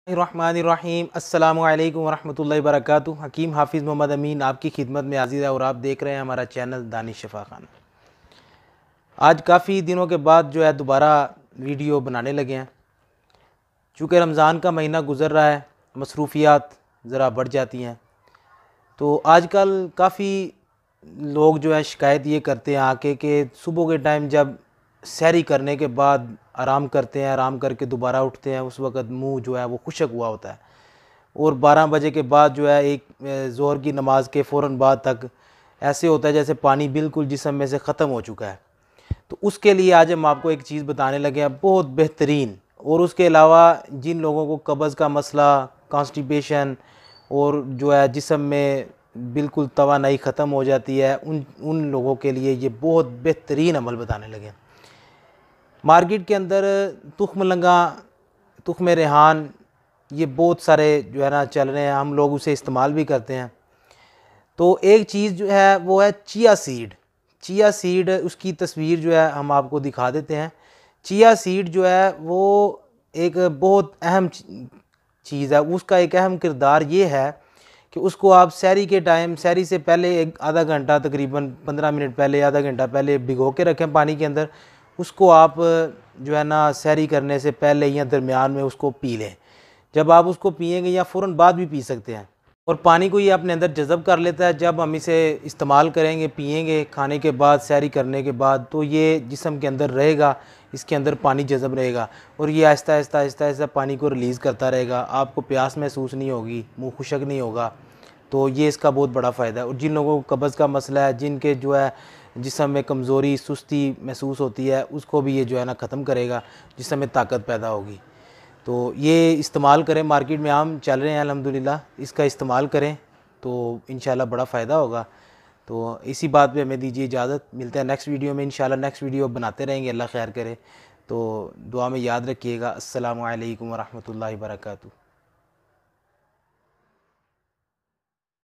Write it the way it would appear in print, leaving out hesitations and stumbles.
रहमानिर्रहीम अस्सलामुअलैकुम वरहमतुल्लाहि वबरकातुहू। हकीम हाफिज़ मोहम्मद अमीन आपकी खिदमत में हाज़िर है और आप देख रहे हैं हमारा चैनल दानिश शफ़ा खाना। आज काफ़ी दिनों के बाद जो है दोबारा वीडियो बनाने लगे हैं। चूँकि रमज़ान का महीना गुज़र रहा है, मसरूफ़ियात ज़रा बढ़ जाती हैं, तो आजकल काफ़ी लोग जो है शिकायत ये करते हैं आके कि सुबह के टाइम जब सैरी करने के बाद आराम करते हैं, आराम करके दोबारा उठते हैं, उस वक़्त मुँह जो है वो खुशक हुआ होता है और 12 बजे के बाद जो है एक ज़ोहर की नमाज़ के फ़ौरन बाद तक ऐसे होता है जैसे पानी बिल्कुल जिस्म में से ख़त्म हो चुका है। तो उसके लिए आज हम आपको एक चीज़ बताने लगे हैं बहुत बेहतरीन। और उसके अलावा जिन लोगों को कब्ज़ का मसला, कॉन्स्टिपेशन और जो है जिस्म में बिल्कुल तवानाई ख़त्म हो जाती है, उन लोगों के लिए ये बहुत बेहतरीन अमल बताने लगे हैं। मार्केट के अंदर तुख्म लंगा, तुख्म रेहान, ये बहुत सारे जो है ना चल रहे हैं, हम लोग उसे इस्तेमाल भी करते हैं। तो एक चीज़ जो है वो है चिया सीड। चिया सीड उसकी तस्वीर जो है हम आपको दिखा देते हैं। चिया सीड जो है वो एक बहुत अहम चीज़ है। उसका एक अहम किरदार ये है कि उसको आप सैरी के टाइम, सैरी से पहले एक आधा घंटा, तकरीबन 15 मिनट पहले, आधा घंटा पहले भिगो के रखें पानी के अंदर। उसको आप जो है ना सैरी करने से पहले या दरमियान में उसको पी लें। जब आप उसको पिएंगे या फ़ौरन बाद भी पी सकते हैं और पानी को ये अपने अंदर जज़ब कर लेता है। जब हम इसे इस्तेमाल करेंगे, पिएंगे खाने के बाद, सैरी करने के बाद, तो ये जिस्म के अंदर रहेगा, इसके अंदर पानी जज़ब रहेगा और ये आहिस्ता आहिस्ता आहिस्ता आहिस्ता पानी को रिलीज़ करता रहेगा। आपको प्यास महसूस नहीं होगी, मुँह खुशक नहीं होगा। तो ये इसका बहुत बड़ा फ़ायदा है। और जिन लोगों को कब्ज़ का मसला है, जिनके जो है जिस्म में कमज़ोरी, सुस्ती महसूस होती है, उसको भी ये जो है ना ख़त्म करेगा, जिस्म में ताकत पैदा होगी। तो ये इस्तेमाल करें, मार्केट में आम चल रहे हैं अल्हम्दुलिल्लाह, इसका इस्तेमाल करें तो इंशाल्लाह बड़ा फ़ायदा होगा। तो इसी बात पे हमें दीजिए इजाज़त। मिलते हैं नेक्स्ट वीडियो में इंशाल्लाह। नेक्स्ट वीडियो बनाते रहेंगे, अल्लाह खैर करे। तो दुआ में याद रखिएगा। अस्सलामु अलैकुम वरहमतुल्लाहि वबरकातुहू।